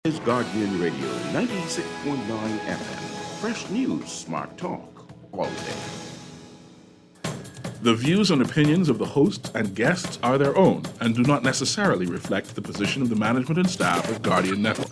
Is Guardian Radio 96.9 FM. Fresh news, smart talk, all day. The views and opinions of the hosts and guests are their own and do not necessarily reflect the position of the management and staff of Guardian Network.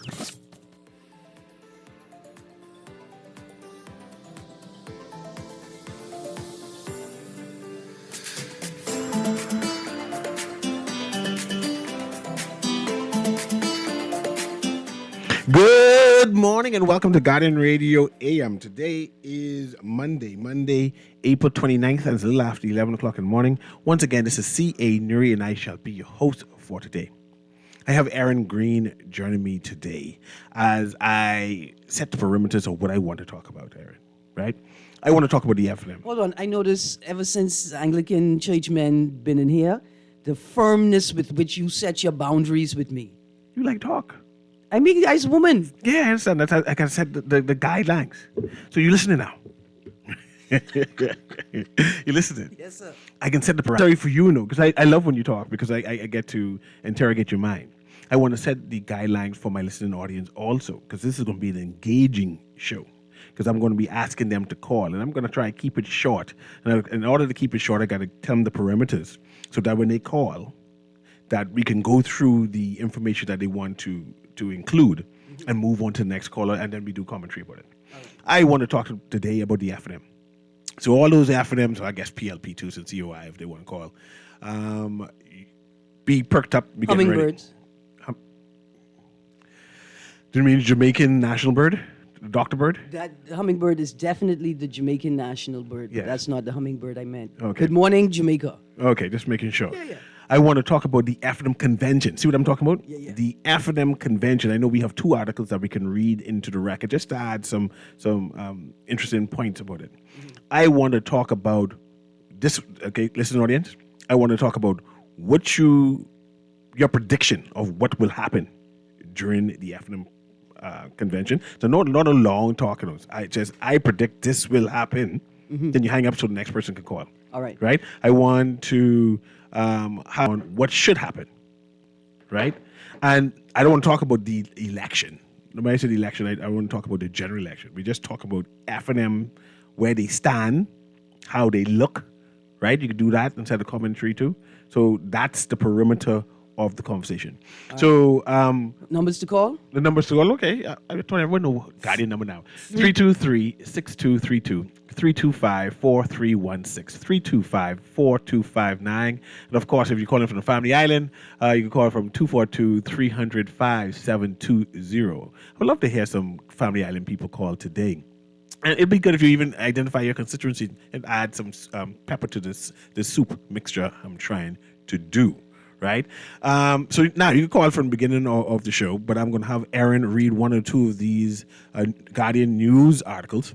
Good morning and welcome to Guardian Radio AM. Today is Monday, April 29th, and it's a little after 11 o'clock in the morning. Once again, this is C.A. Newry and I shall be your host for today. I have Aaron Green joining me today as I set the perimeters of what I want to talk about, Aaron, right? I want to talk about the FNM. Hold on, I noticed ever since Anglican churchmen been in here, the firmness with which you set your boundaries with me. You like talk. I mean, as a woman. Yeah, I understand. That's how I can set the guidelines. So you're listening now. You're listening. Yes, sir. I can set the parameters. Sorry for you, because I love when you talk because I get to interrogate your mind. I want to set the guidelines for my listening audience also because this is going to be an engaging show because I'm going to be asking them to call and I'm going to try and keep it short. And in order to keep it short, I got to tell them the parameters so that when they call, that we can go through the information that they want to include and move on to the next caller, and then we do commentary about it. Right. I want to talk today about the FNM. So all those FNMs, or I guess PLP2 and COI, if they want to call, be perked up. Be Hummingbirds. Do you mean Jamaican national bird? Dr. Bird? That hummingbird is definitely the Jamaican national bird. Yes. That's not the hummingbird I meant. Okay. Good morning, Jamaica. Okay, just making sure. Yeah. I want to talk about the FNM convention. See what I'm talking about? Yeah. The FNM convention. I know we have two articles that we can read into the record just to add some interesting points about it. Mm-hmm. I want to talk about this. Okay, listen, audience. I want to talk about your prediction of what will happen during the FNM convention. So not a long talk. I predict this will happen. Mm-hmm. Then you hang up so the next person can call. All right. Right? I want to have what should happen. Right? And I don't want to talk about the election. When I say the election, I want to talk about the general election. We just talk about FNM, where they stand, how they look. Right? You can do that inside the commentary too. So that's the perimeter of the conversation. So numbers to call? The numbers to call, okay. I told everyone know Guardian number now. 323-6232, 325-4316, 325-4259. And of course, if you're calling from the Family Island, you can call from 242-300-5720. I would love to hear some Family Island people call today. And it'd be good if you even identify your constituency and add some pepper to this soup mixture I'm trying to do. Right? So now you can call from the beginning of the show, but I'm going to have Aaron read one or two of these Guardian News articles,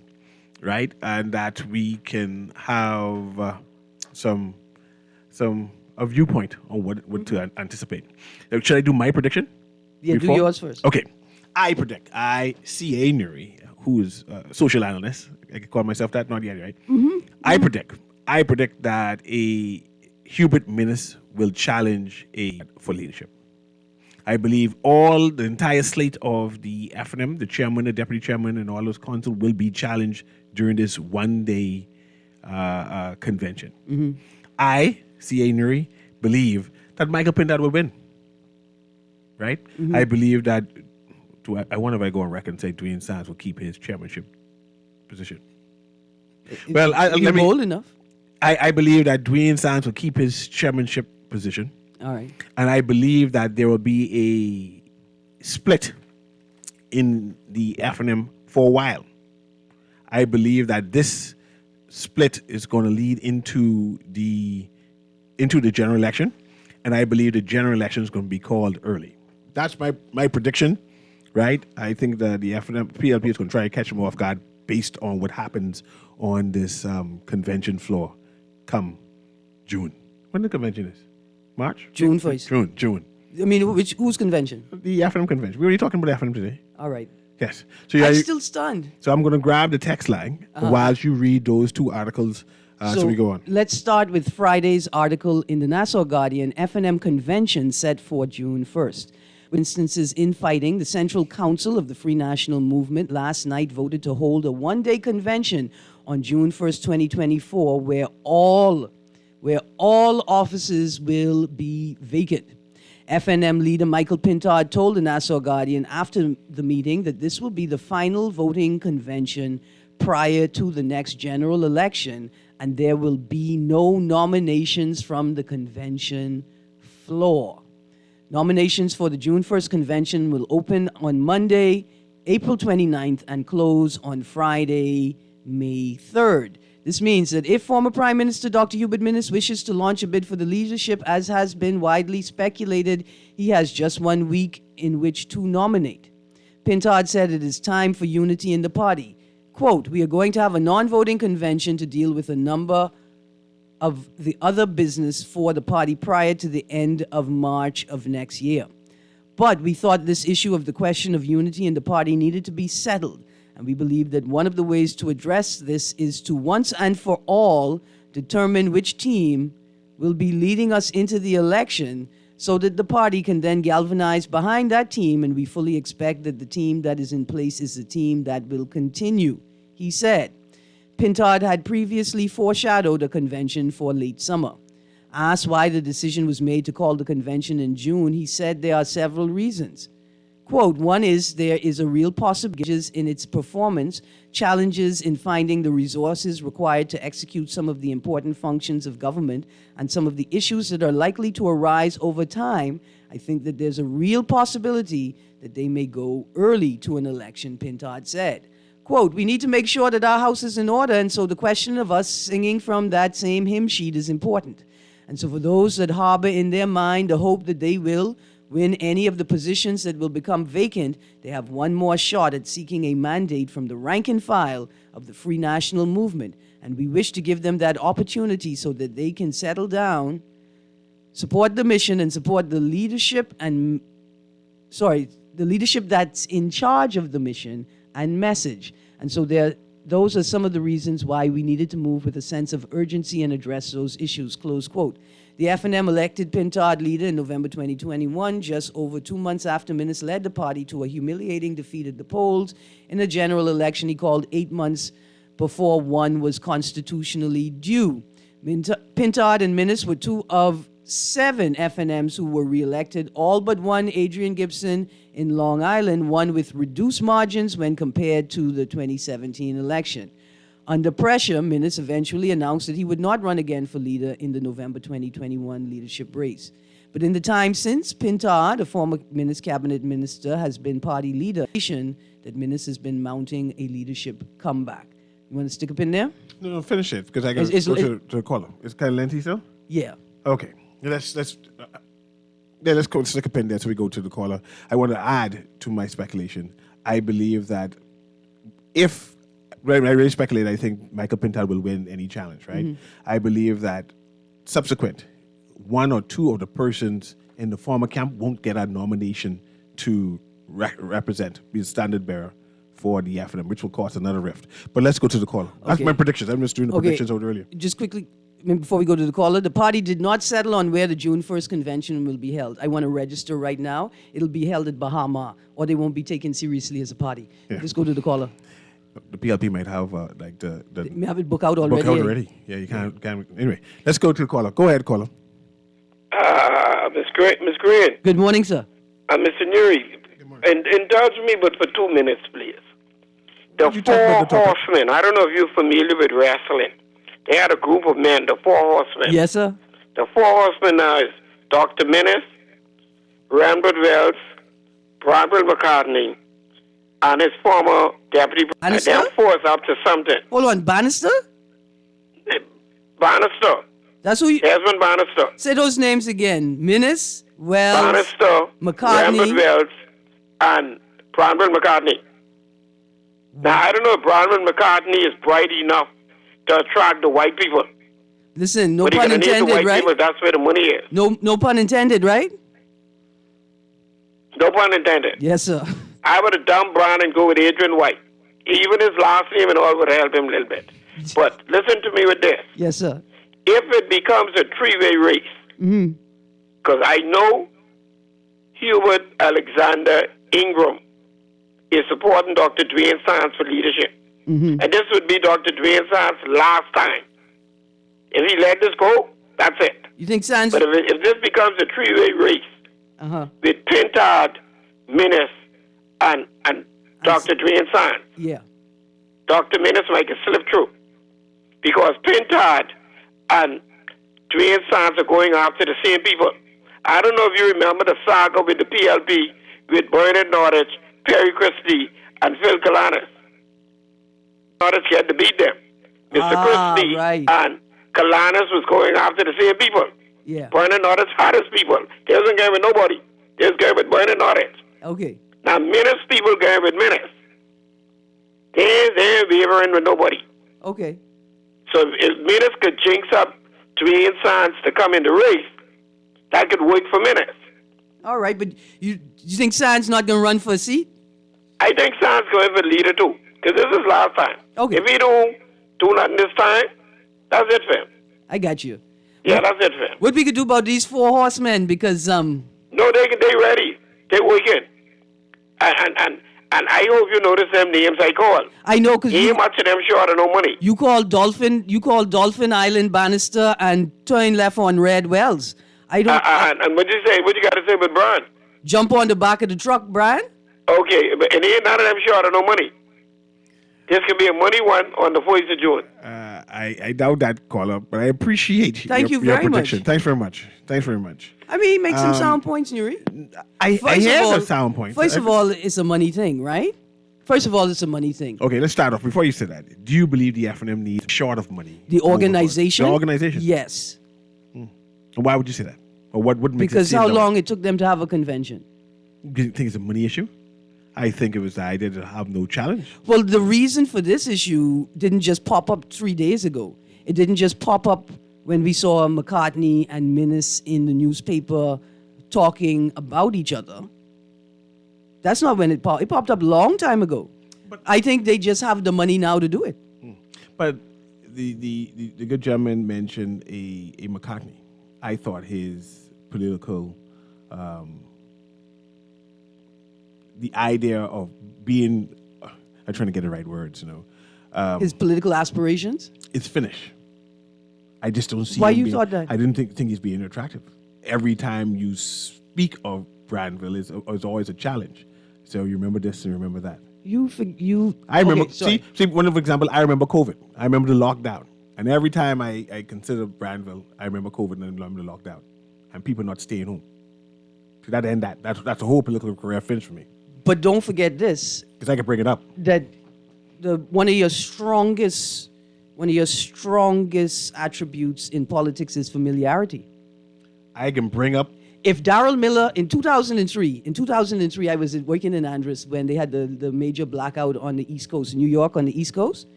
right? And that we can have some a viewpoint on what to anticipate. Should I do my prediction? Yeah, before? do yours first. Okay. I predict. C.A. Newry, who is a social analyst. I can call myself that, not yet, right? Mm-hmm. I predict that a Hubert Minnis will challenge for leadership. I believe the entire slate of the FNM, the chairman, the deputy chairman, and all those council will be challenged during this one-day convention. Mm-hmm. I, C.A. Newry, believe that Michael Pindad will win. Right? Mm-hmm. I believe that, I wonder if I go on record and say Dwayne Sands will keep his chairmanship position. You're bold enough. I believe that Dwayne Sands will keep his chairmanship position. All right. And I believe that there will be a split in the FNM for a while. I believe that this split is going to lead into the general election. And I believe the general election is going to be called early. That's my prediction, right? I think that the FNM, PLP is going to try to catch them off guard based on what happens on this convention floor come June. When the convention is? March? June 1st. June. I mean, whose convention? The FNM convention. We're already talking about FNM today. All right. Yes. So I'm still stunned. So I'm going to grab the text line whilst you read those two articles. So we go on. Let's start with Friday's article in the Nassau Guardian. FNM convention set for June 1st. instances infighting, the Central Council of the Free National Movement last night voted to hold a one-day convention on June 1st, 2024, where all offices will be vacant. FNM leader Michael Pintard told the Nassau Guardian after the meeting that this will be the final voting convention prior to the next general election, and there will be no nominations from the convention floor. Nominations for the June 1st convention will open on Monday, April 29th, and close on Friday, May 3rd. This means that if former Prime Minister Dr. Hubert Minnis wishes to launch a bid for the leadership, as has been widely speculated, he has just 1 week in which to nominate. Pintard said it is time for unity in the party. Quote, "We are going to have a non-voting convention to deal with a number of the other business for the party prior to the end of March of next year. But we thought this issue of the question of unity in the party needed to be settled. And we believe that one of the ways to address this is to once and for all determine which team will be leading us into the election so that the party can then galvanize behind that team, and we fully expect that the team that is in place is the team that will continue," he said. Pintard had previously foreshadowed a convention for late summer. Asked why the decision was made to call the convention in June, he said there are several reasons. Quote, "One is there is a real possibility in its performance, challenges in finding the resources required to execute some of the important functions of government, and some of the issues that are likely to arise over time. I think that there's a real possibility that they may go early to an election," Pintard said. Quote, "We need to make sure that our house is in order, and so the question of us singing from that same hymn sheet is important. And so for those that harbor in their mind the hope that they will win any of the positions that will become vacant, they have one more shot at seeking a mandate from the rank and file of the Free National Movement, and we wish to give them that opportunity so that they can settle down, support the mission, and support the leadership the leadership that's in charge of the mission and message. And so those are some of the reasons why we needed to move with a sense of urgency and address those issues," close quote. The FNM elected Pintard leader in November 2021, just over 2 months after Minnis led the party to a humiliating defeat at the polls in a general election he called 8 months before one was constitutionally due. Pintard and Minnis were 2 of 7 FNMs who were reelected, all but one, Adrian Gibson in Long Island, won with reduced margins when compared to the 2017 election. Under pressure, Minnis eventually announced that he would not run again for leader in the November 2021 leadership race. But in the time since, Pintard, a former Minnis cabinet minister, has been party leader. That Minnis has been mounting a leadership comeback. You want to stick a pin there? No, finish it, because I got to go to the caller. Is kind of lengthy still? Yeah. Okay. Let's go stick a pin there so we go to the caller. I want to add to my speculation. I believe that when I really speculate, I think Michael Pintard will win any challenge, right? Mm-hmm. I believe that subsequent 1 or 2 of the persons in the former camp won't get a nomination to represent, be the standard bearer for the FNM, which will cause another rift. But let's go to the caller. That's my predictions. I'm just doing the predictions over earlier. Just quickly, before we go to the caller, the party did not settle on where the June 1st convention will be held. I want to register right now. It'll be held at Bahama, or they won't be taken seriously as a party. Yeah. Let's go to the caller. The PLP might have They may have it booked out already. Booked out already. Yeah, you can't. Anyway, let's go to the caller. Go ahead, caller. Miss Green. Good morning, sir. Mr. Newry. Indulge me, but for 2 minutes, please. The 4 horsemen. I don't know if you're familiar with wrestling. They had a group of men, the 4 horsemen. Yes, sir. The 4 horsemen is Dr. Minnis, Rambert Wells, Bradwell McCartney, and his former deputy. Bannister? Them 4 is up to something. Hold on, Bannister? Bannister. That's who you... Desmond Bannister. Say those names again. Minnis, Wells, Bannister, McCartney. Rambert Wells, and Bradwell McCartney. Now, I don't know if Bradwell McCartney is bright enough to attract the white people. Listen, no but pun intended, the white right? People, that's where the money is. No pun intended, right? No pun intended. Yes, sir. I would have dumped Brown and go with Adrian White. Even his last name and all would help him a little bit. But listen to me with this. Yes, sir. If it becomes a 3-way race, because I know Hubert Alexander Ingram is supporting Dr. Dwayne Sands for leadership. And this would be Dr. Dwayne Sands' last time. If he let this go, that's it. You think Sands? But if this becomes a three-way race with Pintard, Minnis, and Dr. Dwayne Sands, Yeah. Dr. Minnis might get slip through. Because Pintard and Dwayne Sands are going after the same people. I don't know if you remember the saga with the PLP with Bernard Norwich, Perry Christie, and Phil Kalanis. Norwich had to beat them. Mr. Christie right. and Kalanis was going after the same people. Yeah. Bernard Norwich hottest people. They wasn't going with nobody. They was going with Bernard Norwich. Okay. Now, Minnis people going with Minnis. They ain't wavering with nobody. Okay. So if Minnis could jinx up Dwayne Sands to come in the race, that could work for Minnis. All right, but you think Sands not going to run for a seat? I think Sands going for leader too, because this is last time. Okay. If he don't do nothing this time, that's it for him. I got you. Yeah, that's it for him. What we could do about these four horsemen? Because No, they ready. They working. And I hope you notice them names I call. I know because Ain't much of them short of no money. you called Dolphin Island Bannister and turn left on Red Wells. I don't And what you say? What you got to say with Brian? jump on the back of the truck, Brian. Okay, but and ain't none of them short of no money. This can be a money one on the 4th of June. I doubt that, caller, but I appreciate Thank you your very much. prediction. Thanks very much. Thanks very much. I mean, he makes some sound points, Newry. I First hear of all- the sound points. First of all, it's a money thing, right? First of all, it's a money thing. Okay, let's start off. Before you say that, do you believe the FNM needs short of money? The organization? The organization? Yes. And why would you say that? Or what would make Because it seem how that way? long it took them to have a convention. Do you think it's a money issue? I think it was the idea to have no challenge. Well, the reason for this issue didn't just pop up 3 days ago. It didn't just pop up when we saw McCartney and Minnis in the newspaper talking about each other. That's not when it popped. It popped up a long time ago. But I think they just have the money now to do it. But the good gentleman mentioned a McCartney. I thought his political, the idea of being, I'm trying to get the right words, His political aspirations. it's finished. I just don't see Why him you being- thought that? I didn't think he's being attractive. Every time you speak of Brandville is always a challenge. So you remember this and remember that. I remember. Okay, sorry. See, one of example. I remember COVID. I remember the lockdown, and every time I consider Brandville, I remember COVID and I remember the lockdown, and people not staying home. So that end that's a whole political career finished for me. But don't forget this: Because I could bring it up. that one of your strongest attributes in politics is familiarity. I can bring up. If Darrell Miller in 2003, I was working in Andros when they had the major blackout on the East Coast, New York on the East Coast.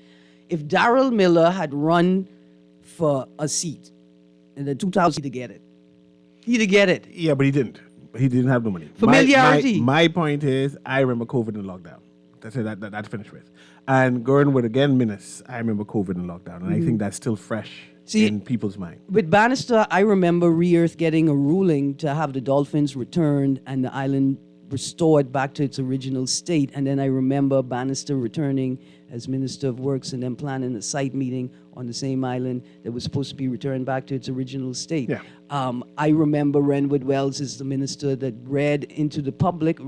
If Darrell Miller had run for a seat in the 2000 to get it, he'd get it. Yeah, but he didn't. He didn't have no money. Familiarity. My point is, I remember COVID and lockdown. That's it. That's finished with. And going with again, Minnis, I remember COVID and lockdown, and I think that's still fresh in people's mind. With Bannister, I remember Re-Earth getting a ruling to have the Dolphins returned and the island restored back to its original state. And then I remember Bannister returning as Minister of Works and then planning a site meeting on the same island that was supposed to be returned back to its original state. Yeah. I remember Renwood Wells is the minister that read into public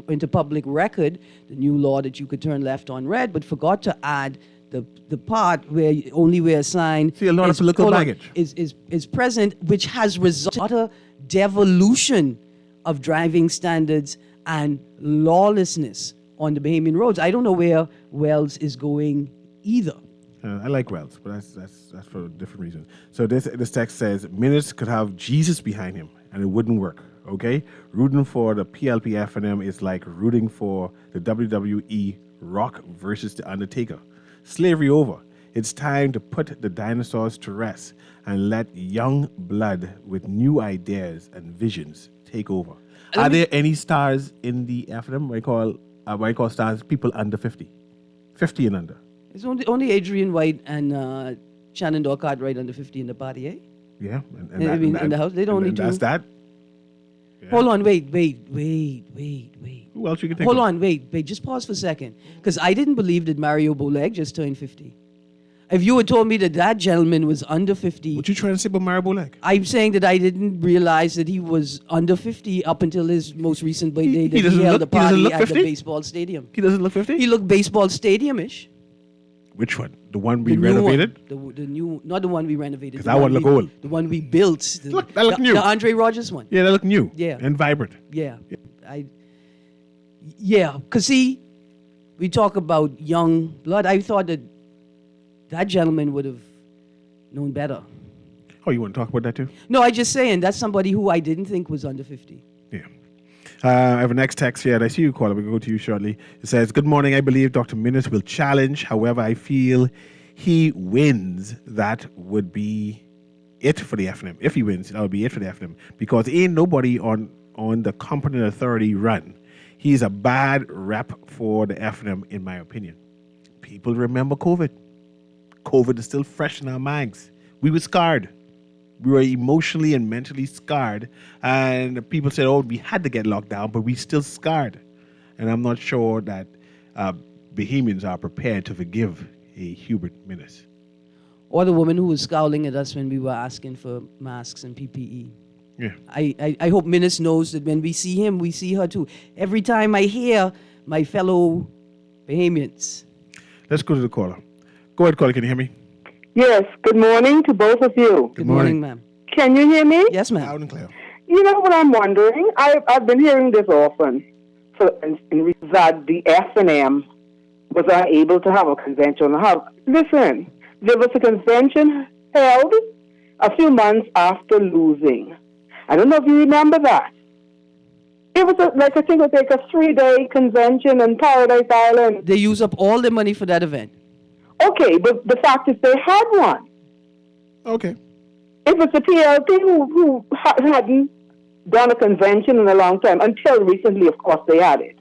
record the new law that you could turn left on red, but forgot to add the part where only where a sign See, a lot of political baggage. is present, which has resulted in devolution of driving standards and lawlessness on the Bahamian roads. I don't know where Wells is going either. I like Wells, but that's for a different reason. So this text says Minnis could have Jesus behind him, and it wouldn't work. Okay, rooting for the PLP FNM is like rooting for the WWE Rock versus the Undertaker. Slavery over. It's time to put the dinosaurs to rest and let young blood with new ideas and visions take over. Are there any stars in the FNM? What I call stars people under 50, 50 and under. It's only Adrian White and Shannon Dorcott right under 50 in the party, eh? Yeah, In the house, they don't need to. That's that. Hold on, wait. Who else you can think Hold of? on, wait. Just pause for a second. Because I didn't believe that Mario Boleg just turned 50. If you had told me that that gentleman was under 50, What you trying to say about Mario Bolek? I'm saying that I didn't realize that he was under 50 up until his most recent birthday that he doesn't held look- a he doesn't party look at the 50? baseball stadium. He doesn't look 50? He looked baseball stadium-ish. Which one? The one we The new renovated? one. The new, not the one we renovated. 'Cause the that one we- look old. The one we built. The, Look, that look the- new. The Andre Rogers one. Yeah, they look new. Yeah. And vibrant. Yeah. Because see, we talk about young blood. I thought that gentleman would have known better. Oh, you want to talk about that too? No, I just saying that's somebody who I didn't think was under 50. Yeah. I have a next text here, and I see you caller. We'll go to you shortly. It says, "Good morning. I believe Dr. Minnis will challenge. However, I feel he wins. That would be it for the FNM. If he wins, that would be it for the FNM. Because ain't nobody on the competent authority run. He's a bad rep for the FNM, in my opinion. People remember COVID. COVID is still fresh in our minds. We were scarred. We were emotionally and mentally scarred. And people said, oh, we had to get locked down, but we still scarred. And I'm not sure that Bahamians are prepared to forgive a Hubert Minnis. Or the woman who was scowling at us when we were asking for masks and PPE. Yeah. I hope Minnis knows that when we see him, we see her too. Every time I hear my fellow Bahamians. Let's go to the caller. Go ahead, caller. Can you hear me? Yes, good morning to both of you. Good morning. morning, ma'am. Can you hear me? Yes, ma'am. Loud and clear. You know what I'm wondering? I've been hearing this often, that the F&M was unable to have a convention. Listen, there was a convention held a few months after losing. I don't know if you remember that. It was I think it was like a 3-day convention in Paradise Island. They use up all the money for that event. Okay, but the fact is they had one. Okay. It was the PLP who hadn't done a convention in a long time. Until recently, of course, they had it.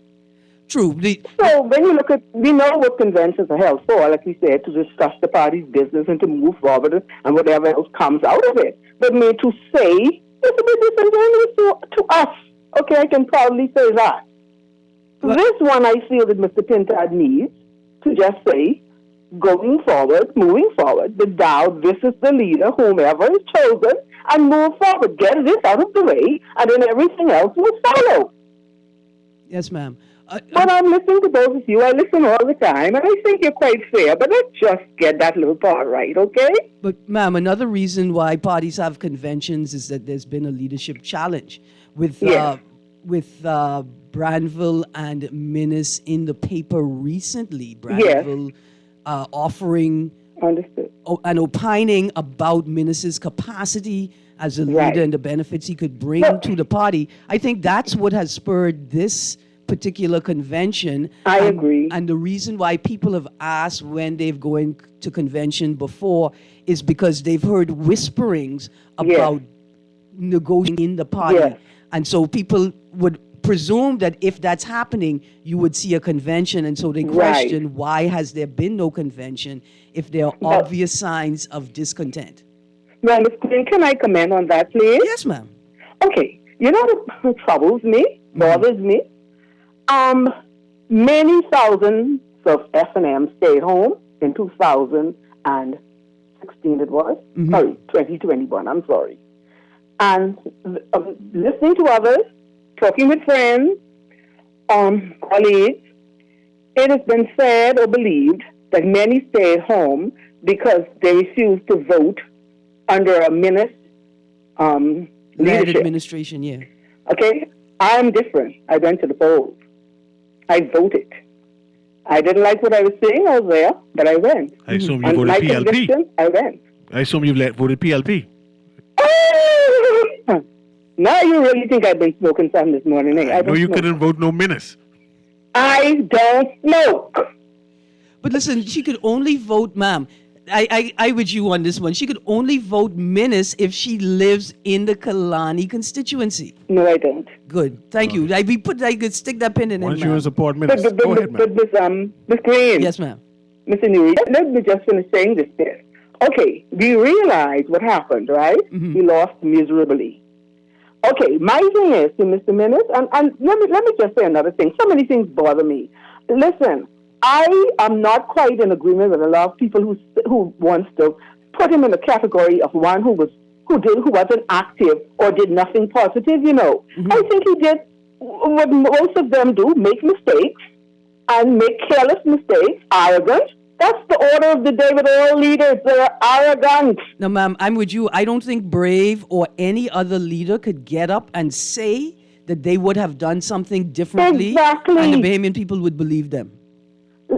True. So when you look at, we know what conventions are held for, like we said, to discuss the party's business and to move forward and whatever else comes out of it. But to say, it's a bit disingenuous to us. Okay, I can proudly say that. This one I feel that Mr. Pintard needs to just say, moving forward, that thou, this is the leader, whomever is chosen, and move forward. Get this out of the way, and then everything else will follow. Yes, ma'am. But I'm listening to both of you. I listen all the time, and I think you're quite fair. But let's just get that little part right, okay? But, ma'am, another reason why parties have conventions is that there's been a leadership challenge with Yes. Branville and Minnis in the paper recently. Branville offering Understood. and opining about Minnis's capacity as a leader Right. and the benefits he could bring Well- to the party. I think that's what has spurred this particular convention. I And- agree. And the reason why people have asked when they've going to convention before is because they've heard whisperings Yes. about negotiating in the party. Yes. And so people would presume that if that's happening, you would see a convention. And so they Right. question, why has there been no convention if there are But- obvious signs of discontent? Now, Ms. Quinn, can I comment on that, please? Yes, ma'am. Okay. You know what troubles me, bothers me? Many thousands of F&M stayed home in 2016 it was. Sorry, 2021, I'm sorry. And listening to others, talking with friends, colleagues, it has been said or believed that many stayed home because they refused to vote under a Minnis Land leadership. administration, yeah. Okay? I'm different. I went to the polls. I voted. I didn't like what I was seeing. I was there, but I went. I assume you And voted my PLP. conviction, I went. I assume you voted PLP. Now you really think I've been smoking something this morning? Eh? I No, don't you smoke. couldn't vote no Minnis. I don't smoke. But listen, she could only vote, ma'am. I with you on this one. She could only vote Minnis if she lives in the Kalani constituency. No, I don't. Good. Thank you. I could stick that pin in Why it, don't you ma'am. support But, Minnis? Go ahead, man. Ms. Green, Yes, ma'am. Mr. Newry, let me just finish saying this bit. Okay, we realize what happened, right? We lost miserably. Okay, my thing is, to Mr. Minnis, and let me just say another thing. So many things bother me. Listen, I am not quite in agreement with a lot of people who wants to put him in the category of one who wasn't active or did nothing positive. I think he did what most of them do: make mistakes and make careless mistakes, arrogant. That's the order of the day with all leaders. They're arrogant. Now, ma'am, I'm with you. I don't think Brave or any other leader could get up and say that they would have done something differently. Exactly. And the Bahamian people would believe them.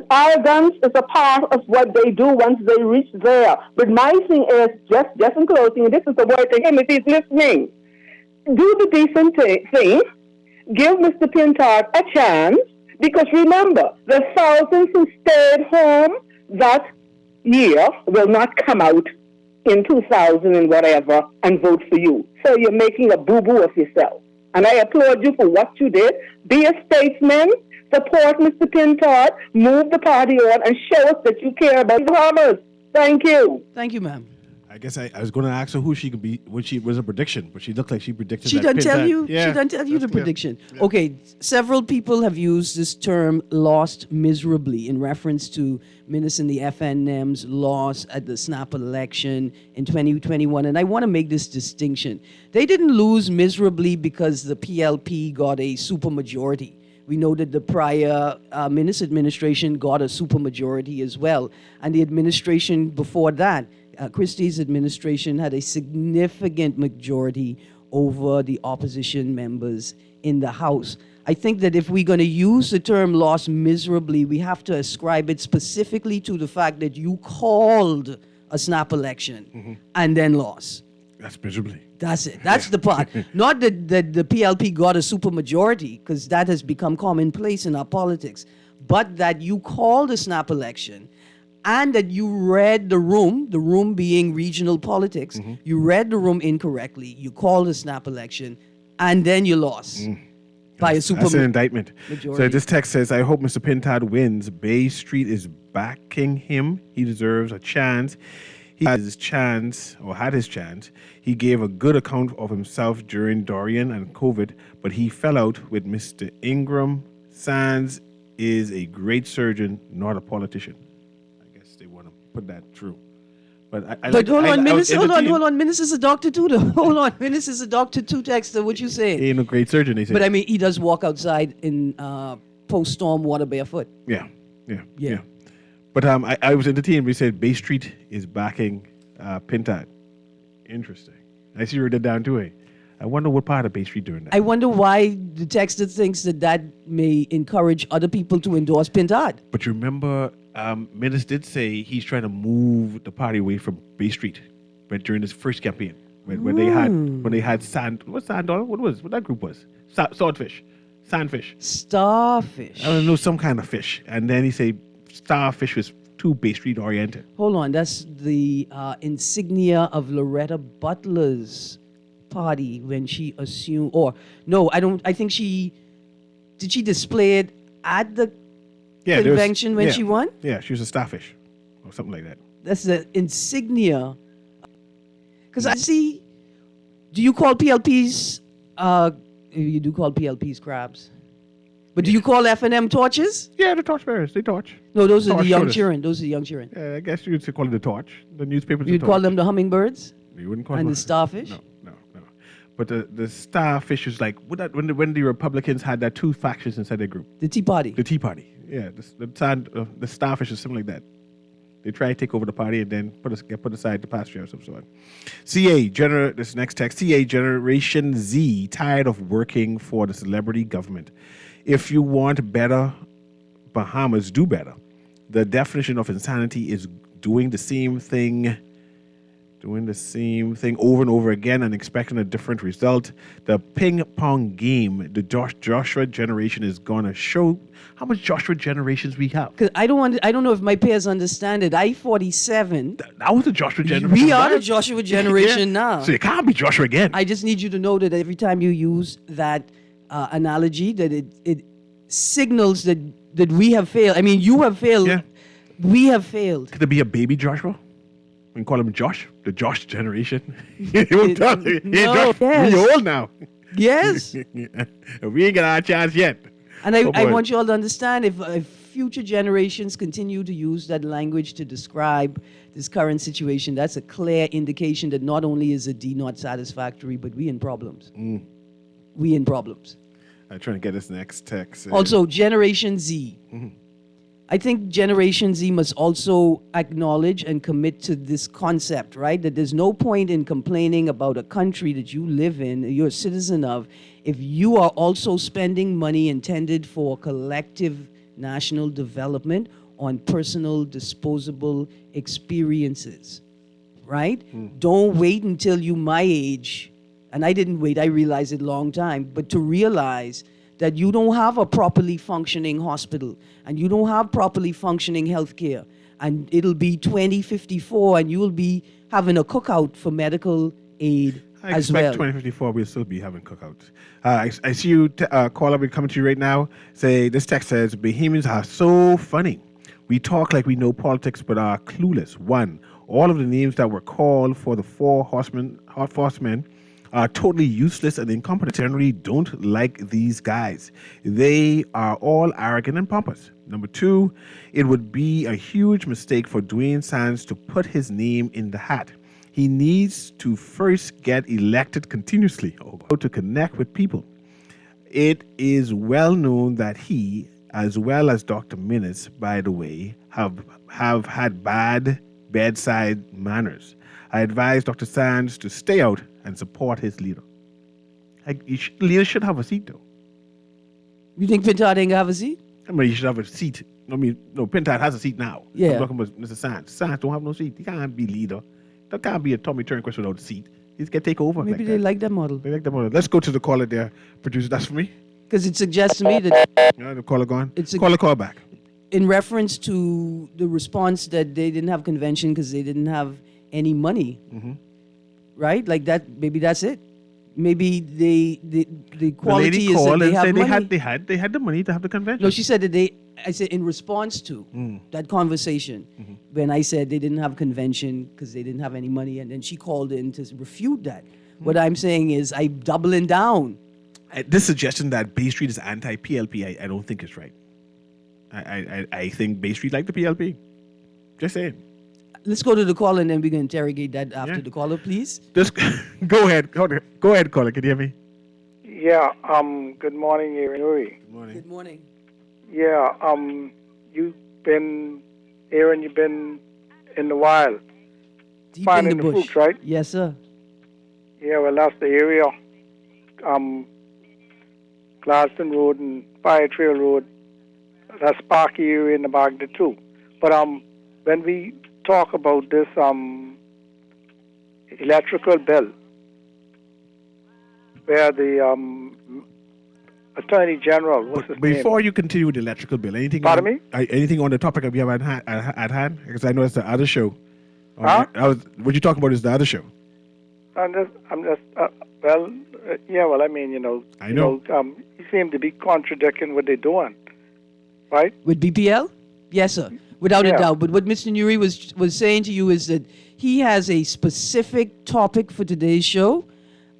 Arrogance is a part of what they do once they reach there. But my thing is, just in closing, and this is the word to him if he's listening, do the decent thing, give Mr. Pintard a chance, because remember, the thousands who stayed home that year will not come out in 2000 and whatever and vote for you. So you're making a boo-boo of yourself. And I applaud you for what you did. Be a statesman, support Mr. Pintard, move the party on, and show us that you care about the farmers. Thank you. Thank you, ma'am. I guess I was going to ask her who she could be when she was a prediction, but she looked like she predicted. She that doesn't tell Pintard- you. Yeah, She doesn't tell you the that's clear. prediction. Yeah. Okay, several people have used this term "lost miserably" in reference to Minnis and the FNM's loss at the snap election in 2021, and I want to make this distinction. They didn't lose miserably because the PLP got a supermajority. We know that the prior Minnis administration got a supermajority as well, and the administration before that. Christie's administration had a significant majority over the opposition members in the House. I think that if we're going to use the term lost miserably, we have to ascribe it specifically to the fact that you called a snap election and then lost. That's miserably. That's it. That's the part. Not that the PLP got a supermajority, because that has become commonplace in our politics, but that you called a snap election and that you read the room being regional politics, you read the room incorrectly, you called a snap election, and then you lost by a super That's an indictment. majority. So this text says, I hope Mr. Pintard wins. Bay Street is backing him. He deserves a chance. He has his chance, or had his chance. He gave a good account of himself during Dorian and COVID, but he fell out with Mr. Ingram. Sands is a great surgeon, not a politician. I guess they want to put that through. But But hold on, Minnis, hold on. Minnis is a doctor too, though. Hold on, Minnis is a doctor too, Texter. What you saying? He ain't a great surgeon, they say. But I mean, he does walk outside in post-storm water barefoot. Yeah. Yeah. But I was entertained. We said Bay Street is backing Pintard. Interesting. I see you wrote that down too. I wonder what part of Bay Street doing that. I wonder why the texter thinks that may encourage other people to endorse Pintard. But you remember, Minnis did say he's trying to move the party away from Bay Street, but during his first campaign, when they had sand. What that group was? Swordfish, sandfish. Starfish. I don't know, some kind of fish. And then he said starfish was too Bay Street oriented. Hold on, that's the insignia of Loretta Butler's party when she assumed, or no, I think did she display it at the convention when she won? Yeah, she was a starfish or something like that. That's the insignia. Because I see, do you call PLPs, you do call PLPs crabs, but do you call FNM torches? Yeah, the torch bearers, they torch. No, those are the Torch young shooters. children. Those are the young children. Yeah, I guess you'd call it the torch. The newspapers. You'd call them the hummingbirds You wouldn't call and them the starfish? No. But the starfish is like when the Republicans had that two factions inside their group. The Tea Party. The Tea Party. Yeah, the starfish is something like that. They try to take over the party and then get put aside to pasture or some sort. This next text. CA Generation Z tired of working for the celebrity government. If you want better Bahamas, do better. The definition of insanity is doing the same thing over and over again and expecting a different result. The ping pong game, the Joshua generation is gonna show how much Joshua generations we have. Because I don't know if my peers understand it. I-47. That was the Joshua generation. We are the right? Joshua generation now. So it can't be Joshua again. I just need you to know that every time you use that analogy, that it signals that we have failed. I mean, you have failed. Yeah. We have failed. Could there be a baby Joshua? We can call him Josh, the Josh generation. He won't tell you. Hey, No, Josh, yes. we old now. Yes. We ain't got our chance yet. And I boy. want you all to understand if future generations continue to use that language to describe this current situation, that's a clear indication that not only is a D not satisfactory, but we in problems. We in problems. I'm trying to get this next text. Also, Generation Z. I think Generation Z must also acknowledge and commit to this concept, right? That there's no point in complaining about a country that you live in, you're a citizen of, if you are also spending money intended for collective national development on personal disposable experiences, right? Don't wait until you my age, and I didn't wait, I realized it a long time, but to realize that you don't have a properly functioning hospital and you don't have properly functioning healthcare, and it'll be 2054 and you will be having a cookout for medical aid I as expect well. 2054 we'll still be having cookouts. I see you, caller, be coming to you right now. Say, this text says, Bahamians are so funny. We talk like we know politics but are clueless. One, all of the names that were called for the four horsemen are totally useless and incompetent. Generally don't like these guys. They are all arrogant and pompous. Number two, it would be a huge mistake for Dwayne Sands to put his name in the hat. He needs to first get elected continuously to connect with people. It is well known that he, as well as Dr. Minnis, by the way, have had bad bedside manners. I advise Dr. Sands to stay out and support his leader. Leader should have a seat, though. You think Pintard ain't have a seat? I mean, he should have a seat. I mean, no, Pintard has a seat now. Yeah. I'm talking about Mr. Sands. Sands don't have no seat. He can't be leader. That can't be a Tommy Turnquist without a seat. He's going to take over. Maybe like they that. like that model. They like that model. Let's go to the caller there. Producer, that's for me. Because it suggests to me that Yeah, the caller gone. It's a- Call back. in reference to the response that they didn't have convention because they didn't have any money, right? Like that, maybe that's it. Maybe the quality the lady is that called they and have said money. they had the money to have the convention. No, she said that I said in response to that conversation, when I said they didn't have convention because they didn't have any money, and then she called in to refute that. What I'm saying is I'm doubling down. This suggestion that Bay Street is anti-PLP, I don't think it's right. I think Bay Street like the PLP. Just saying. Let's go to the caller and then we can interrogate that after Yeah. the caller, please. Just go ahead. Go ahead, caller. Can you hear me? Yeah, good morning, Newry. Good morning. Good morning. Yeah, you've been, Aaron, you've been in the wild. Deep Finding in the the bush. fruits, right? Yes, sir. Yeah, well, that's the area. Gladstone Road and Fire Trail Road. That's Sparky area in the Baghdad too. But when we talk about this electrical bill, where the Attorney General, what's his name? Before you continue with the electrical bill, anything? Pardon me? Anything on the topic that we have at hand? Because I know it's the other show. Huh? What you talking about is the other show. I'm just, yeah, well, I mean, I know. You seem to be contradicting what they're doing, right? With BPL? Yes, sir. Without a Yeah. doubt. But what Mr. Newry was saying to you is that he has a specific topic for today's show,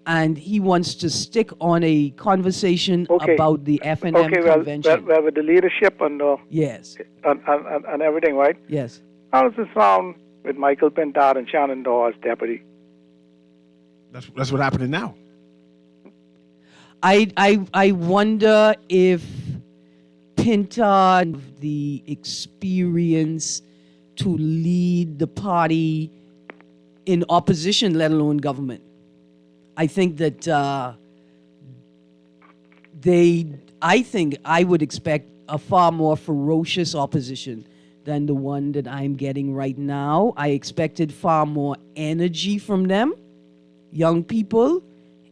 and he wants to stick on a conversation Okay. about the F&M Okay, well, convention. with the leadership and Yes, and everything, right? yes. How does it sound with Michael Pintard and Shannon Daw as deputy? That's what happening now. I wonder if Pinta the experience to lead the party in opposition, let alone government. I think that I think I would expect a far more ferocious opposition than the one that I'm getting right now. I expected far more energy from them, young people,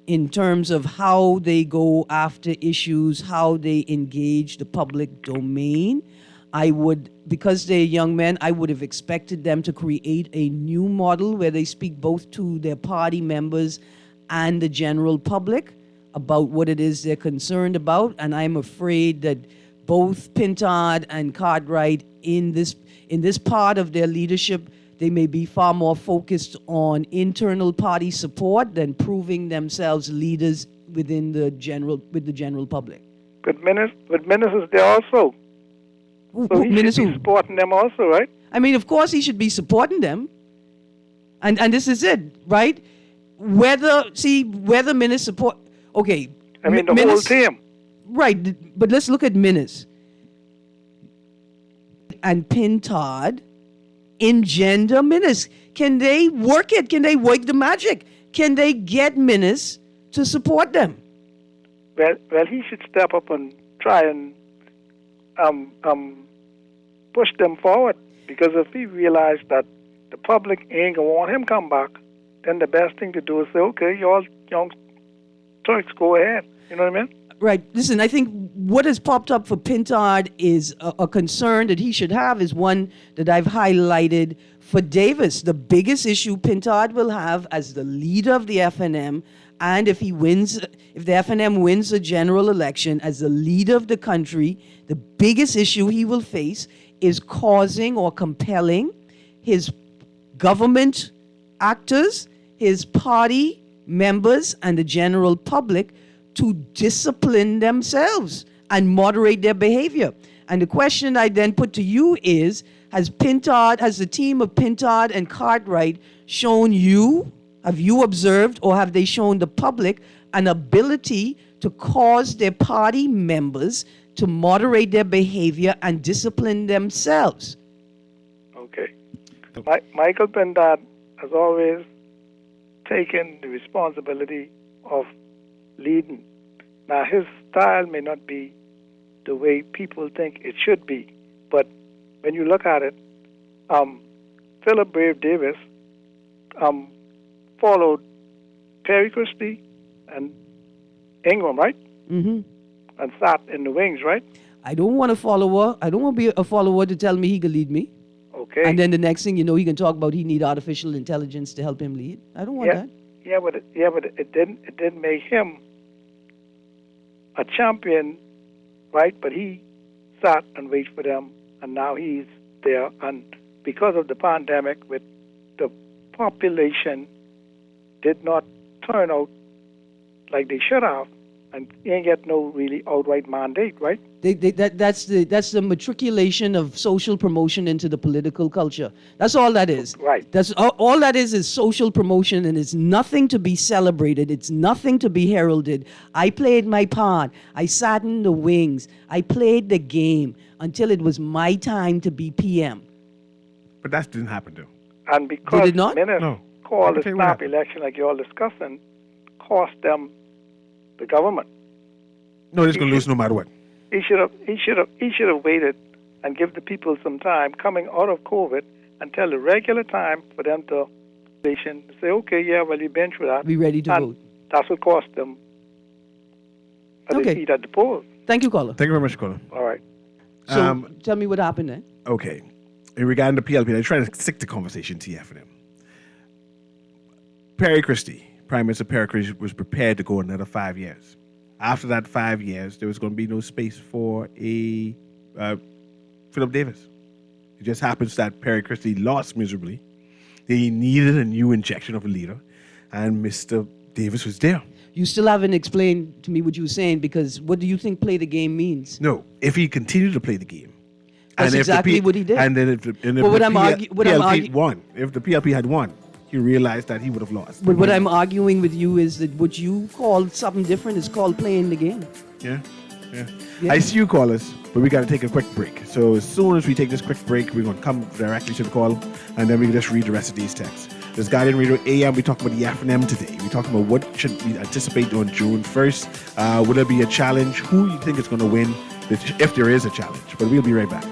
in terms of how they go after issues, how they engage the public domain. Because they're young men, I would have expected them to create a new model where they speak both to their party members and the general public about what it is they're concerned about. And I'm afraid that both Pintard and Cartwright in this part of their leadership, they may be far more focused on internal party support than proving themselves leaders within the general public. But ministers there also. So he should be supporting them also, right? I mean, of course he should be supporting them. And this is it, right? Whether ministers support, okay. I mean, the whole team. Right, but let's look at Minnis and Pintard engender Minnis. Can they work it? Can they work the magic? Can they get Minnis to support them? Well, he should step up and try and push them forward. Because if he realized that the public ain't gonna want him come back, then the best thing to do is say, okay, you all young Turks, go ahead. You know what I mean? Right. Listen, I think what has popped up for Pintard is a concern that he should have is one that I've highlighted for Davis. The biggest issue Pintard will have as the leader of the FNM, and if the FNM wins the general election as the leader of the country, the biggest issue he will face is causing or compelling his government actors, his party members, and the general public to discipline themselves and moderate their behavior. And the question I then put to you is, has the team of Pintard and Cartwright shown you, have you observed, or have they shown the public an ability to cause their party members to moderate their behavior and discipline themselves? Okay. Michael Pintard has always taken the responsibility of leading. Now, his style may not be the way people think it should be, but when you look at it, Philip Brave Davis followed Perry Christie and Ingram, right? Mm-hmm. And sat in the wings, right? I don't want a follower. I don't want to be a follower to tell me he can lead me. Okay. And then the next thing you know, he can talk about he need artificial intelligence to help him lead. I don't want that. Yeah, but it didn't make him a champion, right? But he sat and waited for them, and now he's there. And because of the pandemic, with the population did not turn out like they should have, and he ain't get no really outright mandate, right? That's the matriculation of social promotion into the political culture. That's all that is. Right. That's all that is social promotion, and it's nothing to be celebrated. It's nothing to be heralded. I played my part. I sat in the wings. I played the game until it was my time to be PM. But that didn't happen, though. And because Did it not? minutes No. called a Okay, what snap happened? election like you're all discussing, cost them the government. No, they're going to lose no matter what. He should have waited and give the people some time coming out of COVID until the regular time for them to say, okay, yeah, well, you've been through that. Be ready to and vote. That's what cost them a Okay. defeat at the polls. Thank you, caller. Thank you very much, caller. All right. So tell me what happened then. Okay. In regarding the PLP, they're trying to stick the conversation to TF and them. Perry Christie, Prime Minister Perry Christie, was prepared to go another 5 years. After that 5 years, there was going to be no space for a Philip Davis. It just happens that Perry Christie lost miserably. They needed a new injection of a leader, and Mr. Davis was there. You still haven't explained to me what you were saying, because what do you think play the game means? No, if he continued to play the game. That's and if the exactly what he did. And then if the PLP won, if the PLP had won, he realized that he would have lost. But what I'm arguing with you is that what you called something different is called playing the game. Yeah. I see you callers, but we got to take a quick break. So as soon as we take this quick break, we're going to come directly to the call, and then we can just read the rest of these texts. This Guardian Radio AM, we talk about the FNM today. We talking about what should we anticipate on June 1st. Will there be a challenge? Who you think is going to win, if there is a challenge? But we'll be right back.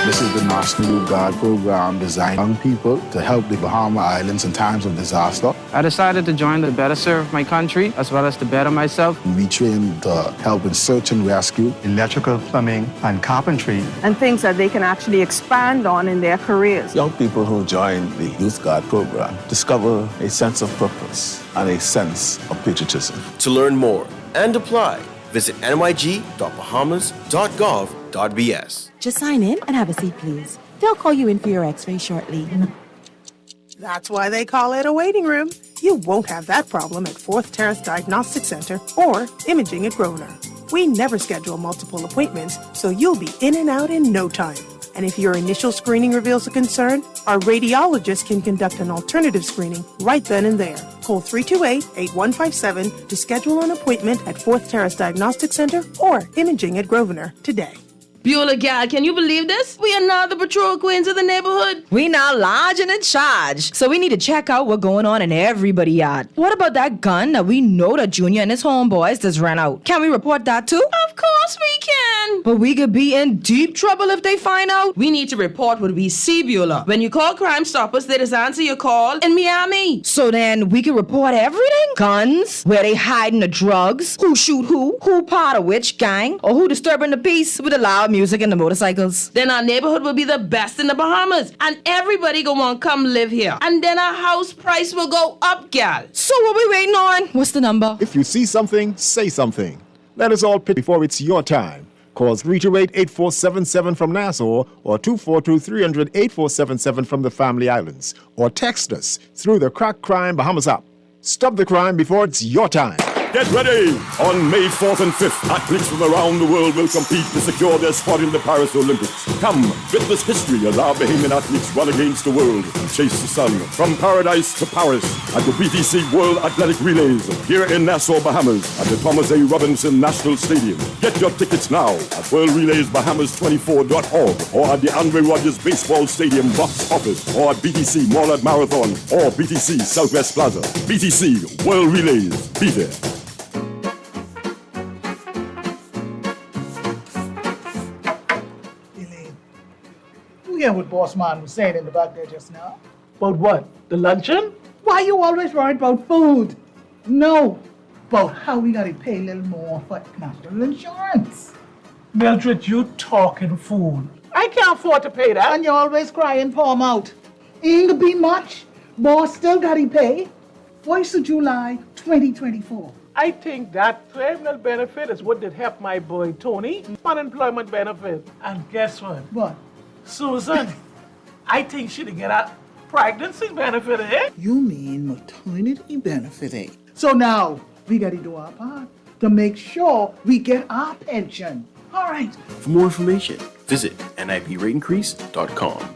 This is the National Youth Guard program designed young people to help the Bahama Islands in times of disaster. I decided to join to better serve my country as well as to better myself. We train to help in search and rescue, electrical, plumbing, and carpentry. And things that they can actually expand on in their careers. Young people who join the Youth Guard program discover a sense of purpose and a sense of patriotism. To learn more and apply, visit nyg.bahamas.gov.bs. Just sign in and have a seat, please. They'll call you in for your x-ray shortly. That's why they call it a waiting room. You won't have that problem at Fourth Terrace Diagnostic Center or Imaging at Grosvenor. We never schedule multiple appointments, so you'll be in and out in no time. And if your initial screening reveals a concern, our radiologist can conduct an alternative screening right then and there. Call 328-8157 to schedule an appointment at Fourth Terrace Diagnostic Center or Imaging at Grosvenor today. Beulah, gal, can you believe this? We are now the patrol queens of the neighborhood. We now large and in charge. So we need to check out what's going on in everybody's yard. What about that gun that we know that Junior and his homeboys just ran out? Can we report that too? Of course we can. But we could be in deep trouble if they find out. We need to report what we see, Beulah. When you call Crime Stoppers, they just answer your call in Miami. So then we can report everything? Guns, where they hiding the drugs, who shoot who part of which gang, or who disturbing the peace with the loud music and the motorcycles. Then our neighborhood will be the best in the Bahamas, and everybody gonna want to come live here. And then our house price will go up, gal. So what we waiting on? What's the number? If you see something, say something. Let us all pit before it's your time. Call 328-8477 from Nassau or 242-300-8477 from the Family Islands. Or text us through the Crack Crime Bahamas app. Stop the crime before it's your time. Get ready! On May 4th and 5th, athletes from around the world will compete to secure their spot in the Paris Olympics. Come, witness history as our Bahamian athletes run against the world and chase the sun. From paradise to Paris at the BTC World Athletic Relays here in Nassau, Bahamas at the Thomas A. Robinson National Stadium. Get your tickets now at worldrelaysbahamas24.org or at the Andre Rogers Baseball Stadium box office or at BTC Moreland Marathon or BTC Southwest Plaza. BTC World Relays. Be there. You hear what Boss Man was saying in the back there just now? About what? The luncheon? Why you always worried about food? No, about how we gotta pay a little more for national insurance. Mildred, you talking fool. I can't afford to pay that. And you're always crying, palm out. Ain't gonna be much. Boss still gotta pay. 1st of July, 2024. I think that terminal benefit is what did help my boy Tony. Unemployment benefit. And guess what? What? Susan, I think she'd get a pregnancy benefit, eh? You mean maternity benefit, eh? So now, we gotta do our part to make sure we get our pension. All right. For more information, visit nipratencrease.com.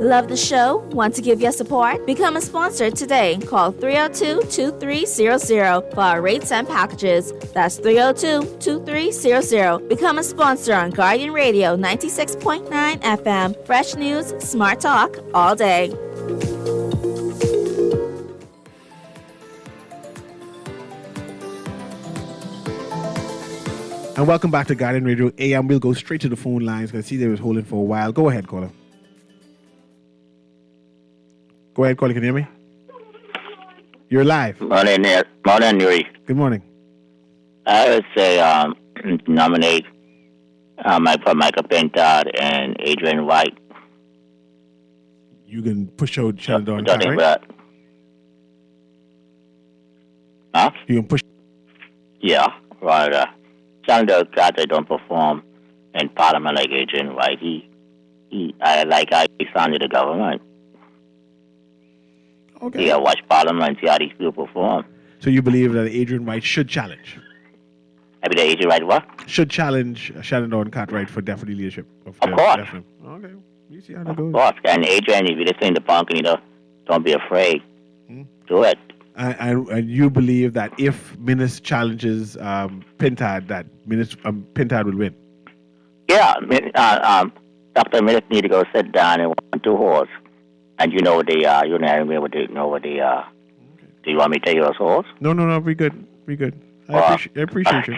Love the show? Want to give your support? Become a sponsor today. Call 302-2300 for our rates and packages. That's 302-2300. Become a sponsor on Guardian Radio 96.9 FM. Fresh news, smart talk, all day. And welcome back to Guardian Radio AM. We'll go straight to the phone lines because I see they was holding for a while. Go ahead, caller. Go ahead, caller. Can you hear me? You're live. Morning, Newry. Good morning. I would say nominate Michael Pintard and Adrian White. You can push out Sheldon, right? Huh? You can push. Yeah, right. Some of those guys that don't perform in Parliament like Adrian White, I like how he founded the government. Okay. Yeah, watch Parliament, see how these people perform. So you believe that Adrian White should challenge? I mean, Adrian White what? Should challenge Shannon Cartwright for deputy leadership. Of course. Okay. You see how that goes. Of course. And Adrian, if you're listening to punk, don't be afraid. Do it. And you believe that if Minnis challenges Pintard, that Pintard will win? Yeah. Dr. Minnis need to go sit down and want two horse. And you know what they are. You know what they are. Do you want me to tell you those horse? No. We're good. I appreciate you.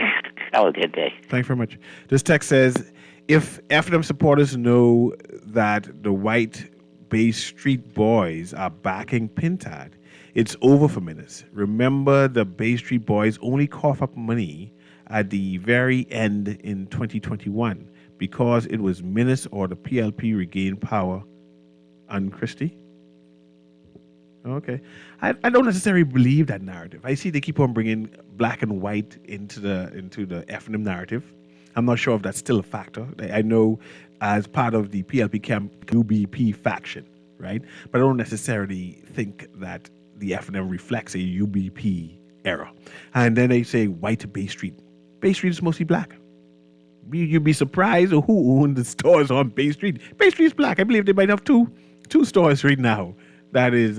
Have a good day. Thanks very much. This text says, if FNM supporters know that the white Bay Street boys are backing Pintard, it's over for Minnis. Remember, the Bay Street boys only cough up money at the very end in 2021 because it was Minnis or the PLP regained power on Christie. Okay. I don't necessarily believe that narrative. I see they keep on bringing black and white into the FNM narrative. I'm not sure if that's still a factor. I know as part of the PLP camp, UBP faction, right? But I don't necessarily think that the FNM reflects a UBP era. And then they say white Bay Street. Bay Street is mostly black. You'd be surprised who owned the stores on Bay Street. Bay Street is black. I believe they might have two stores right now that is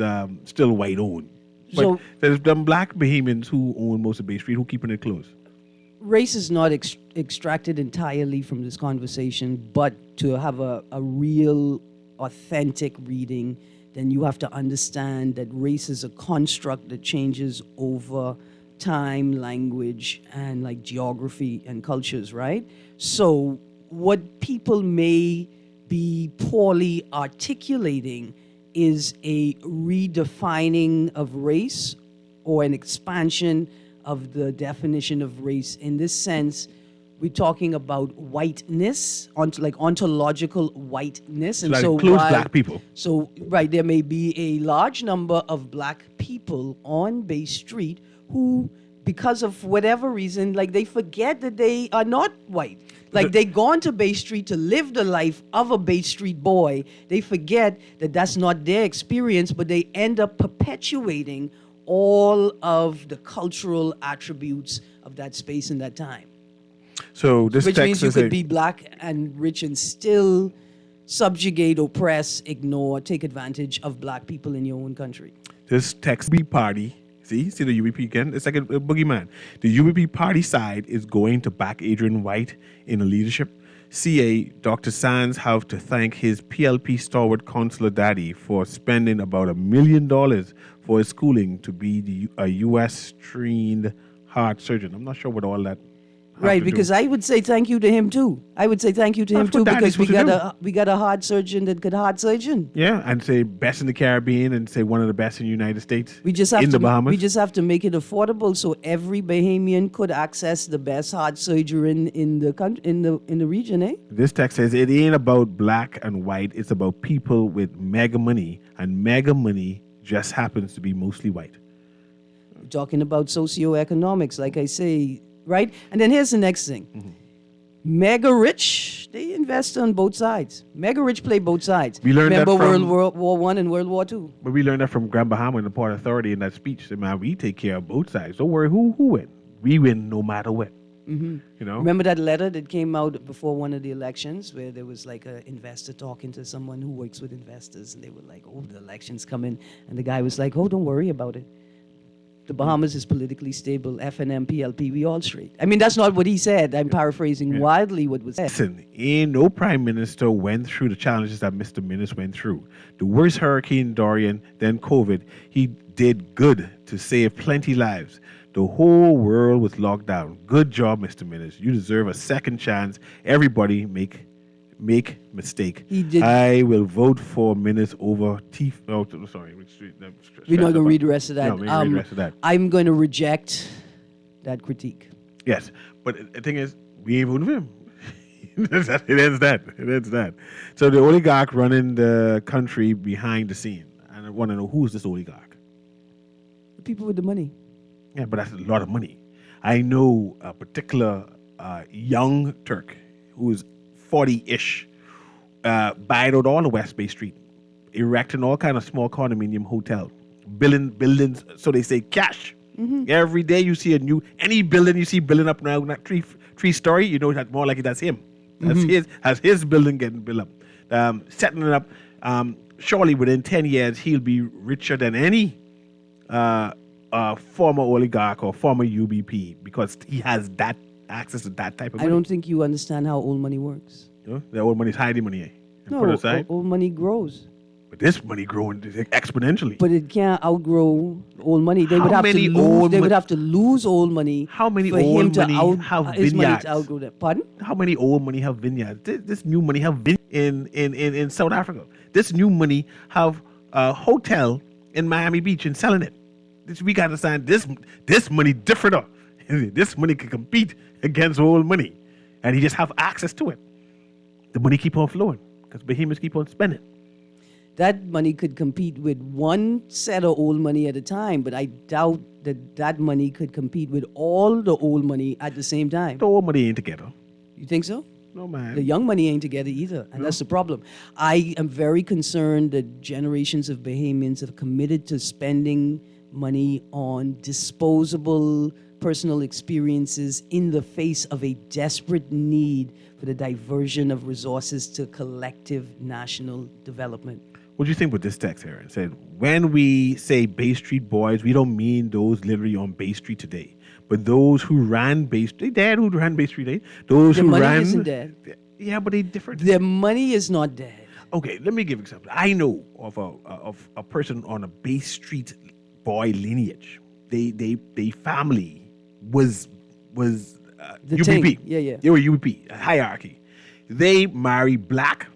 still white owned. But So- there's them black Bahamians who own most of Bay Street who keeping it closed. Race is not extracted entirely from this conversation, but to have a real, authentic reading, then you have to understand that race is a construct that changes over time, language, and like geography and cultures, right? So what people may be poorly articulating is a redefining of race or an expansion of the definition of race. In this sense, we're talking about whiteness, ontological whiteness. So that includes while- black people. So, right, there may be a large number of black people on Bay Street who, because of whatever reason, like they forget that they are not white. Like they gone to Bay Street to live the life of a Bay Street boy. They forget that that's not their experience, but they end up perpetuating all of the cultural attributes of that space and that time. So this Which text means you is could be black and rich and still subjugate, oppress, ignore, take advantage of black people in your own country. this text B party. See the UBP again. It's like a boogeyman. The UBP party side is going to back Adrian White in the leadership. CA, Dr. Sands have to thank his PLP stalwart consular daddy for spending about $1 million for his schooling to be a U.S. trained heart surgeon. I'm not sure what all that. Right, because I would say thank you to him too. I would say thank you to him That's what too because daddy's supposed to we got a heart surgeon that could heart surgeon. Yeah, and say best in the Caribbean and say one of the best in the United States. We just have in to the Bahamas. we just have to make it affordable so every Bahamian could access the best heart surgery in the country, in the region, eh? This text says it ain't about black and white. It's about people with mega money, and mega money just happens to be mostly white. We're talking about socioeconomics, like I say, right? And then here's the next thing. Mm-hmm. Mega rich, they invest on both sides. Mega rich play both sides. We learned that Remember from- World War I and World War II. But we learned that from Grand Bahama and the Port Authority in that speech. Said, man, we take care of both sides. Don't worry who win. We win no matter what. Mm-hmm. You know? Remember that letter that came out before one of the elections where there was like an investor talking to someone who works with investors and they were like, oh, the election's coming. And the guy was like, oh, don't worry about it. The Bahamas is politically stable. FNM, PLP, we all straight. I mean, that's not what he said. I'm paraphrasing wildly what was said. Listen, ain't no prime minister went through the challenges that Mr. Minnis went through. The worst hurricane Dorian, then COVID, he did good to save plenty lives. The whole world was locked down. Good job, Mr. Minnis. You deserve a second chance. Everybody make mistake. He did. I will vote for Minnis over T. Oh, sorry. We're not going to read the rest of that. No, we're going to read the rest of that. I'm going to reject that critique. Yes, but the thing is, we ain't voting for him. It ends that. So the oligarch running the country behind the scene. And I want to know, who is this oligarch? The people with the money. Yeah, but that's a lot of money. I know a particular young Turk who is 40-ish, buying out all the West Bay Street, erecting all kind of small condominium hotel, buildings, so they say cash. Mm-hmm. Every day you see any building you see building up now, not three-story, you know that more like that's him. That's his building getting built up. Setting it up, surely within 10 years he'll be richer than any former oligarch or former UBP because he has that access to that type of money. I don't think you understand how old money works. You know, the old money's hiding money. No, Put it aside. old money grows. But this money growing exponentially. But it can't outgrow old money. They How would have many to lose. old They would mon- have to lose old money. How many for him old to money have his money vineyards? to outgrow that? Pardon? How many old money have vineyards? This new money have in South Africa. This new money have a hotel in Miami Beach and selling it. We got to understand this money different. This money can compete against old money, and he just have access to it. The money keep on flowing because Bahamians keep on spending. That money could compete with one set of old money at a time, but I doubt that money could compete with all the old money at the same time. The old money ain't together. You think so? No, man. The young money ain't together either, and that's the problem. I am very concerned that generations of Bahamians have committed to spending money on disposable personal experiences in the face of a desperate need for the diversion of resources to collective national development. What do you think with this text here? It said, when we say Bay Street boys, we don't mean those literally on Bay Street today. But those who ran Bay Street, they dead who ran Bay Street, eh? Those Their who money ran... isn't dead. Yeah, but they different. Their money is not dead. Okay, let me give an example. I know of a person on a Bay Street boy lineage. They family was The UBP. thing. Yeah. They were UBP, a hierarchy. They marry black,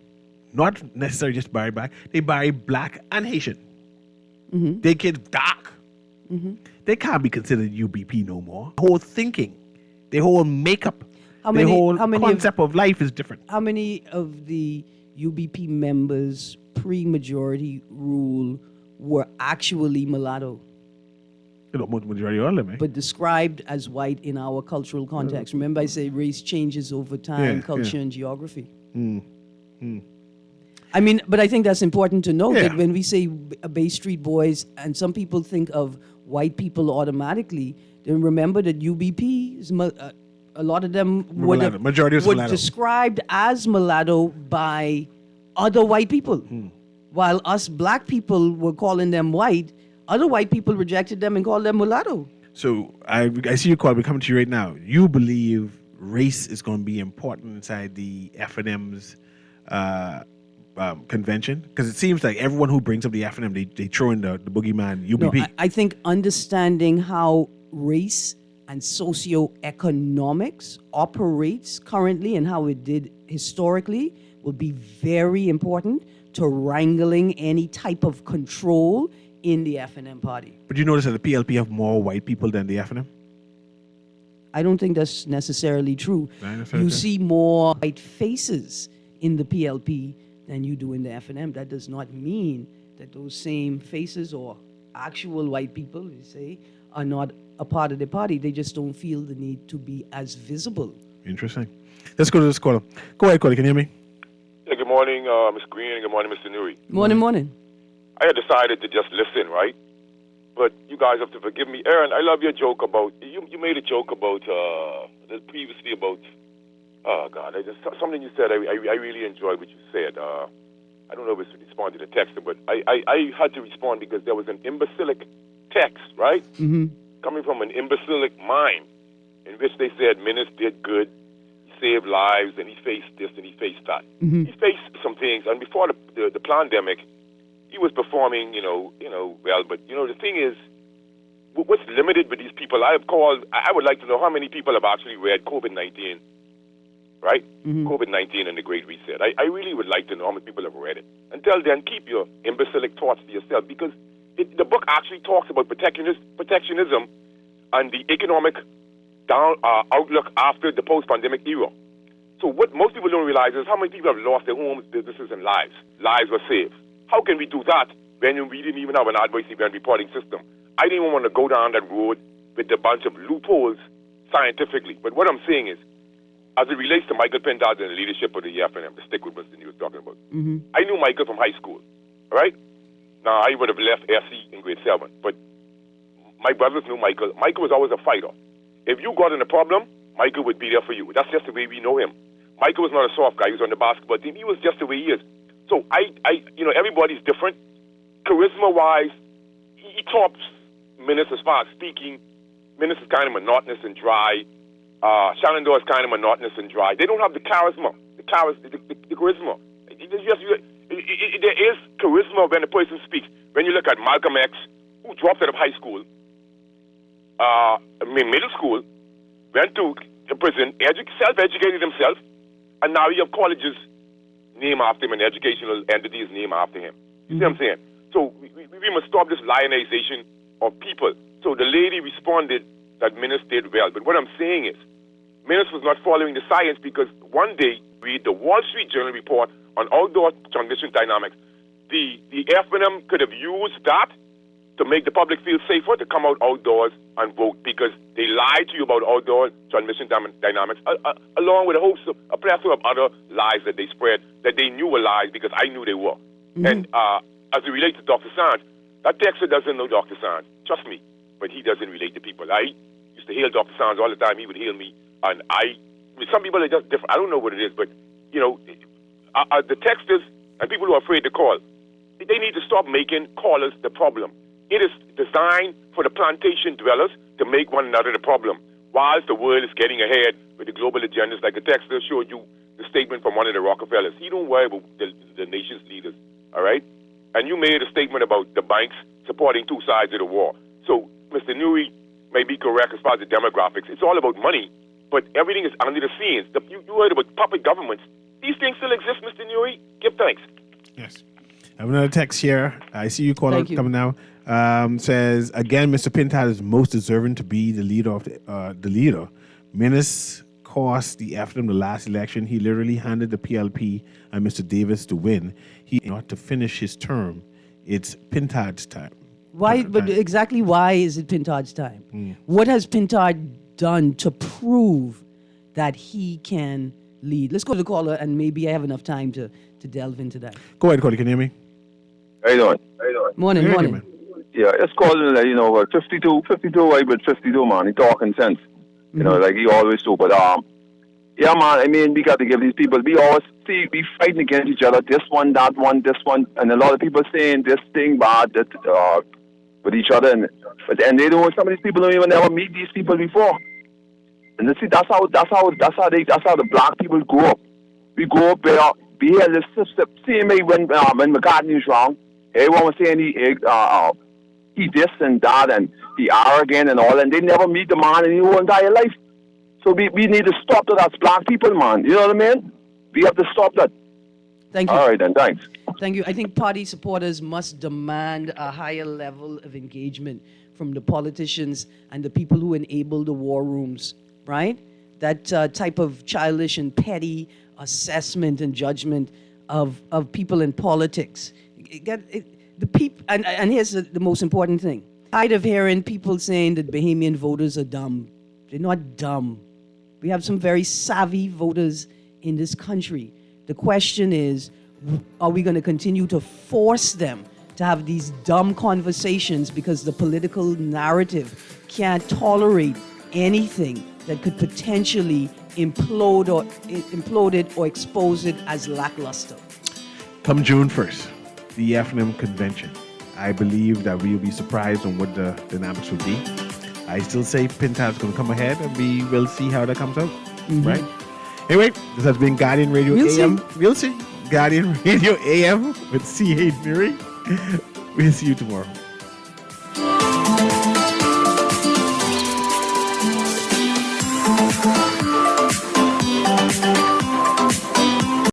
not necessarily just marry black. They marry black and Haitian. Mm-hmm. Their kids dark. Mm-hmm. They can't be considered UBP no more. The whole thinking, the whole makeup, How the many- whole how many concept of life is different. How many of the UBP members pre-majority rule were actually mulatto, You know, majority of them, eh? but described as white in our cultural context? Remember I say race changes over time, Yeah, culture yeah. and geography. Mm. Mm. I mean, but I think that's important to note Yeah. that when we say Bay Street boys, and some people think of white people automatically, then remember that UBP, a lot of them would Mulatto. Majority was were mulatto. described as mulatto by other white people. Hmm. While us black people were calling them white, other white people rejected them and called them mulatto. So I see your call. We're coming to you right now. You believe race is going to be important inside the F&M's convention? Because it seems like everyone who brings up the F&M, they throw in the boogeyman UBP. No, I think understanding how race and socioeconomics operates currently and how it did historically will be very important to wrangling any type of control in the F&M party. But you notice that the PLP have more white people than the F&M? I don't think that's necessarily true. Right, that's You okay. see more white faces in the PLP than you do in the F&M. That does not mean that those same faces or actual white people, you say, are not a part of the party. They just don't feel the need to be as visible. Interesting. Let's go to this caller. Go ahead, caller. Can you hear me? Yeah, good morning, Ms. Green, and good morning, Mr. Newry. Morning. I had decided to just listen, right? But you guys have to forgive me. Aaron, I love your joke about, you made a joke about, previously about, oh, God, something you said, I really enjoyed what you said. I don't know if it's responding to the text, but I had to respond because there was an imbecilic text, right? Mm-hmm. Coming from an imbecilic mind in which they said Menace did good, he saved lives, and he faced this and he faced that. Mm-hmm. He faced some things, and before the pandemic, he was performing, well. But the thing is, what's limited with these people? I would like to know how many people have actually read COVID-19, right? Mm-hmm. COVID-19 and the Great Reset. I really would like to know how many people have read it. Until then, keep your imbecilic thoughts to yourself, because the book actually talks about protectionism and the economic outlook after the post-pandemic era. So what most people don't realize is how many people have lost their homes, businesses, and lives. Lives were saved. How can we do that when we didn't even have an advisory and reporting system? I didn't even want to go down that road with a bunch of loopholes scientifically. But what I'm saying is, as it relates to Michael Pentard and the leadership of the F&M, to stick with Mr. News talking about, I knew Michael from high school, right? Now, I would have left SC in grade 7, but my brothers knew Michael. Michael was always a fighter. If you got in a problem, Michael would be there for you. That's just the way we know him. Michael was not a soft guy. He was on the basketball team. He was just the way he is. So everybody's different. Charisma-wise, he tops Menace as far as speaking. Menace is kind of monotonous and dry. Shenandoah is kind of monotonous and dry. They don't have the charisma, the charisma. There is charisma when a person speaks. When you look at Malcolm X, who dropped out of high school, middle school, went to prison, self-educated himself, and now you have colleges named after him and educational entities named after him. You see what I'm saying? So we must stop this lionization of people. So the lady responded that Menace did well. But what I'm saying is, Menace was not following the science, because one day, read the Wall Street Journal report on outdoor transmission dynamics. The F&M could have used that to make the public feel safer, to come out outdoors and vote because they lied to you about outdoor transmission dynamics, along with a plethora of other lies that they spread that they knew were lies because I knew they were. Mm-hmm. And as it relates to Dr. Sands, that texter doesn't know Dr. Sands. Trust me, but he doesn't relate to people. I used to hail Dr. Sands all the time. He would hail me. And some people are just different. I don't know what it is, but, the texters and people who are afraid to call, they need to stop making callers the problem. It is designed for the plantation dwellers to make one another the problem. Whilst the world is getting ahead with the global agendas, like the texter showed you the statement from one of the Rockefellers. He don't worry about the nation's leaders, all right? And you made a statement about the banks supporting two sides of the war. So Mr. Newry may be correct as far as the demographics. It's all about money, but everything is under the scenes. You heard about puppet governments. These things still exist, Mr. Newry. Give thanks. Yes. I have another text here. I see you caller coming now. Says again, Mr. Pintard is most deserving to be the leader of the leader. Menace cost the FNM the last election. He literally handed the PLP and Mr. Davis to win. He not to finish his term. It's Pintard's time. Why? But exactly why is it Pintard's time? What has Pintard done to prove that he can lead? Let's go to the caller, and maybe I have enough time to delve into that. Go ahead, caller. Can you hear me? How you doing? Morning. Yeah, it's calling, 52, I with 52, man. He talking sense. Like he always do. But, yeah, man, I mean, we got to give these people, we always see, we fighting against each other. This one, that one, this one. And a lot of people saying this thing bad with each other. And they don't, some of these people don't even ever meet these people before. And see, that's how the black people grow up. We grow up where we hear this system. See me when McCartney was wrong. Everyone was saying he this and that and he arrogant and all, and they never meet the man in your entire life. So we need to stop that as black people, man. You know what I mean? We have to stop that. Thank you. All right, then. Thanks. Thank you. I think party supporters must demand a higher level of engagement from the politicians and the people who enable the war rooms, right? That type of childish and petty assessment and judgment of people in politics. And here's the most important thing. Tired of hearing people saying that Bahamian voters are dumb. They're not dumb. We have some very savvy voters in this country. The question is, are we going to continue to force them to have these dumb conversations because the political narrative can't tolerate anything that could potentially implode it or expose it as lackluster? Come June 1st, the FNM convention. I believe that we will be surprised on what the dynamics will be. I still say Pintard's going to come ahead, and we will see how that comes out, right? Anyway, this has been Guardian Radio AM. We'll see. Guardian Radio AM with C.A. Newry. We'll see you tomorrow.